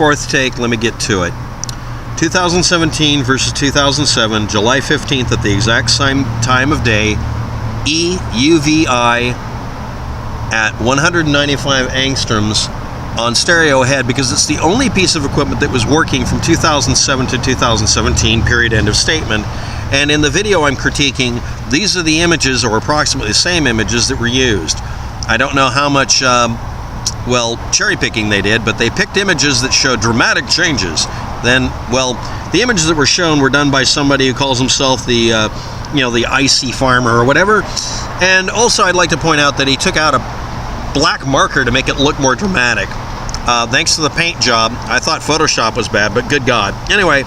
fourth take, let me get to it. 2017 versus 2007, July 15th at the exact same time of day, EUVI at 195 angstroms on stereo ahead, because it's the only piece of equipment that was working from 2007 to 2017, period, end of statement. And in the video I'm critiquing, these are the images, or approximately the same images, that were used. I don't know how much, well, cherry picking they did, but they picked images that showed dramatic changes. Then, well, the images that were shown were done by somebody who calls himself the, the icy farmer or whatever. And also I'd like to point out that he took out a black marker to make it look more dramatic. Thanks to the paint job. I thought Photoshop was bad, but good God. Anyway,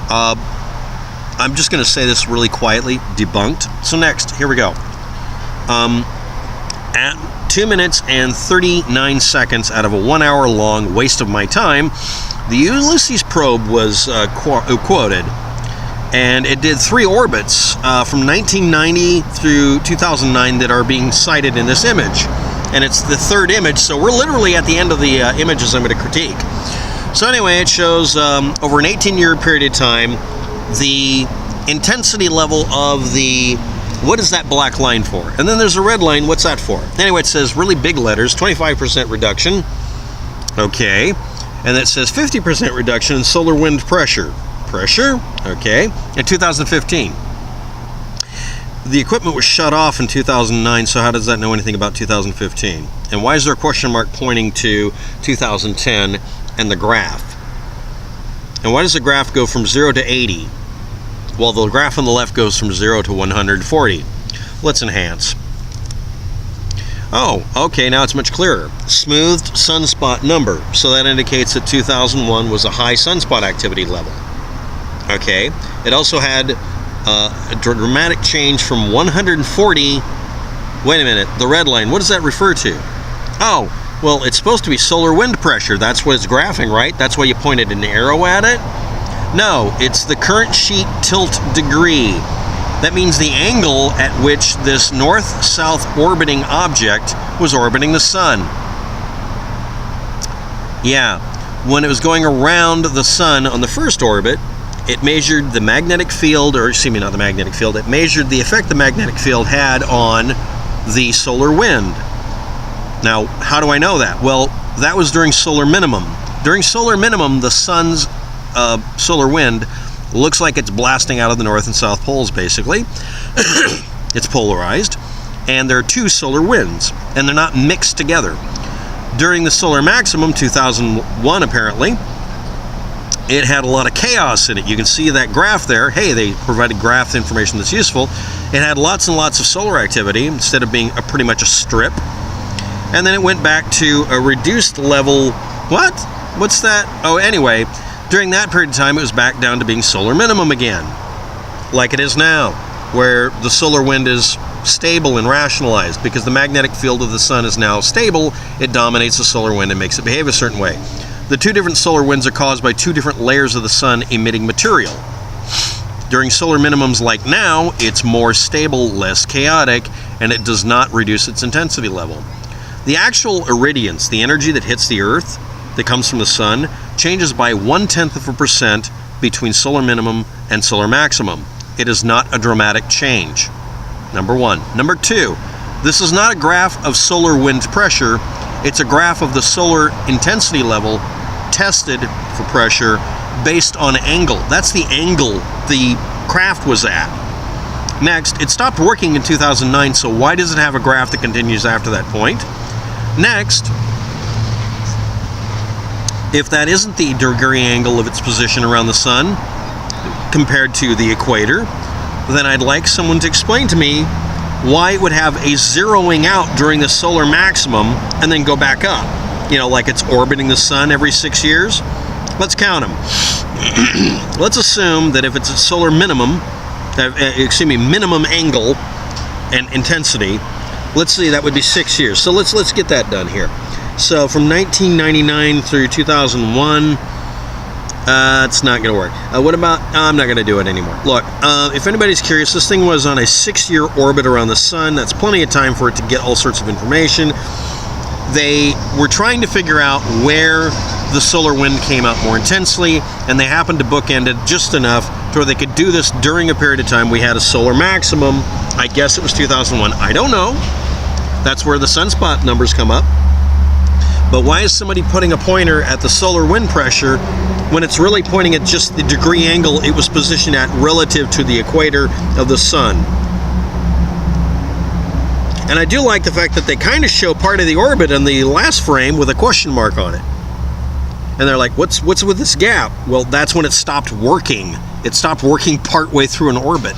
I'm just going to say this really quietly, debunked. So next, here we go. At 2 minutes and 39 seconds out of a 1 hour long waste of my time, the Ulysses probe was quoted, and it did 3 orbits from 1990 through 2009 that are being cited in this image. And it's the 3rd image, so we're literally at the end of the images I'm going to critique. So anyway, it shows over an 18-year period of time, the intensity level of the, what is that black line for? And then there's a red line, what's that for? Anyway, it says really big letters, 25% reduction. Okay. And it says 50% reduction in solar wind pressure. Pressure? Okay. In 2015. The equipment was shut off in 2009, so how does that know anything about 2015? And why is there a question mark pointing to 2010 and the graph? And why does the graph go from 0 to 80? Well, the graph on the left goes from 0 to 140. Let's enhance. Oh, okay, now it's much clearer. Smoothed sunspot number. So that indicates that 2001 was a high sunspot activity level. Okay. It also had a dramatic change from 140. Wait a minute, the red line, what does that refer to? Oh, well, it's supposed to be solar wind pressure. That's what it's graphing, right? That's why you pointed an arrow at it? No, it's the current sheet tilt degree. That means the angle at which this north-south orbiting object was orbiting the sun. Yeah, when it was going around the sun on the first orbit, it measured the magnetic field, or excuse me, not the magnetic field, it measured the effect the magnetic field had on the solar wind. Now, how do I know that? Well, that was during solar minimum. During solar minimum, the sun's solar wind looks like it's blasting out of the north and south poles, basically. It's polarized, and there are 2 solar winds, and they're not mixed together. During the solar maximum, 2001 apparently, it had a lot of chaos in it. You can see that graph there. Hey, they provided graph information that's useful. It had lots and lots of solar activity instead of being pretty much a strip. And then it went back to a reduced level. What? What's that? Oh, anyway, during that period of time, it was back down to being solar minimum again, like it is now, where the solar wind is stable and rationalized because the magnetic field of the sun is now stable. It dominates the solar wind and makes it behave a certain way. The 2 different solar winds are caused by 2 different layers of the sun emitting material. During solar minimums like now, it's more stable, less chaotic, and it does not reduce its intensity level. The actual irradiance, the energy that hits the Earth, that comes from the sun, changes by 0.1% between solar minimum and solar maximum. It is not a dramatic change. Number 1. Number 2, this is not a graph of solar wind pressure. It's a graph of the solar intensity level tested for pressure based on angle. That's the angle the craft was at. Next, it stopped working in 2009, so why does it have a graph that continues after that point? Next, if that isn't the degree angle of its position around the sun compared to the equator, then I'd like someone to explain to me why it would have a zeroing out during the solar maximum and then go back up. You know, like it's orbiting the sun every 6 years. Let's count them. Let's assume that if it's a solar minimum, minimum angle and intensity, let's see, that would be 6 years. So let's get that done here. So from 1999 through 2001, it's not going to work. What about, I'm not going to do it anymore. Look, if anybody's curious, this thing was on a 6-year orbit around the sun. That's plenty of time for it to get all sorts of information. they were trying to figure out where the solar wind came out more intensely, and they happened to bookend it just enough to where they could do this during a period of time. We had a solar maximum. I guess it was 2001. I don't know. That's where the sunspot numbers come up. But why is somebody putting a pointer at the solar wind pressure when it's really pointing at just the degree angle it was positioned at relative to the equator of the sun? And I do like the fact that they kind of show part of the orbit in the last frame with a question mark on it. And they're like, what's with this gap? Well, that's when it stopped working. It stopped working partway through an orbit.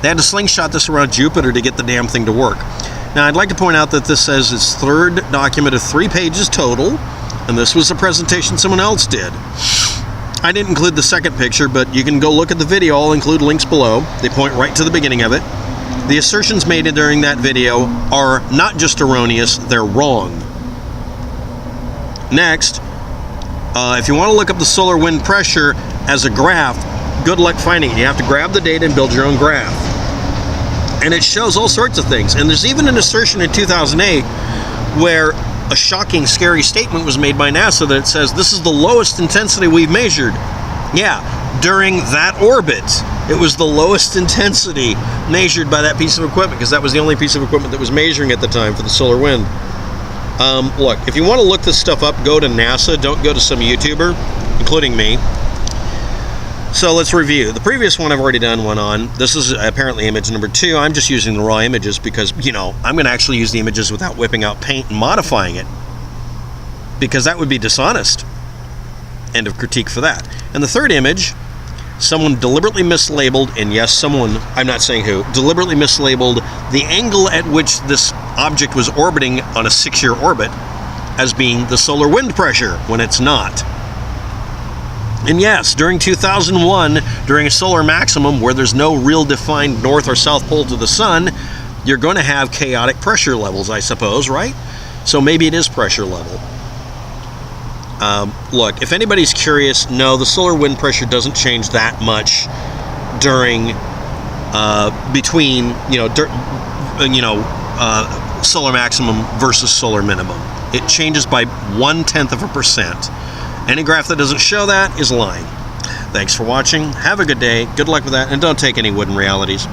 They had to slingshot this around Jupiter to get the damn thing to work. Now, I'd like to point out that this says it's third document of 3 pages total, and this was a presentation someone else did. I didn't include the second picture, but you can go look at the video. I'll include links below. They point right to the beginning of it. The assertions made during that video are not just erroneous, they're wrong. Next, if you want to look up the solar wind pressure as a graph, good luck finding it. You have to grab the data and build your own graph. And it shows all sorts of things. And there's even an assertion in 2008 where a shocking, scary statement was made by NASA that it says this is the lowest intensity we've measured. Yeah, during that orbit, it was the lowest intensity measured by that piece of equipment, because that was the only piece of equipment that was measuring at the time for the solar wind. Look, if you want to look this stuff up, go to NASA. Don't go to some YouTuber, including me. So let's review. The previous one I've already done one on. This is apparently image number 2. I'm just using the raw images because, you know, I'm going to actually use the images without whipping out paint and modifying it, because that would be dishonest. End of critique for that. And the third image, someone deliberately mislabeled, and yes, someone, I'm not saying who, deliberately mislabeled the angle at which this object was orbiting on a 6-year orbit as being the solar wind pressure, when it's not. And yes, during 2001, during a solar maximum where there's no real defined north or south pole to the sun, you're going to have chaotic pressure levels, I suppose, right? So maybe it is pressure level. Look, if anybody's curious, no, the solar wind pressure doesn't change that much during, between, solar maximum versus solar minimum. It changes by 0.1%. Any graph that doesn't show that is lying. Thanks for watching. Have a good day. Good luck with that, and don't take any wooden realities.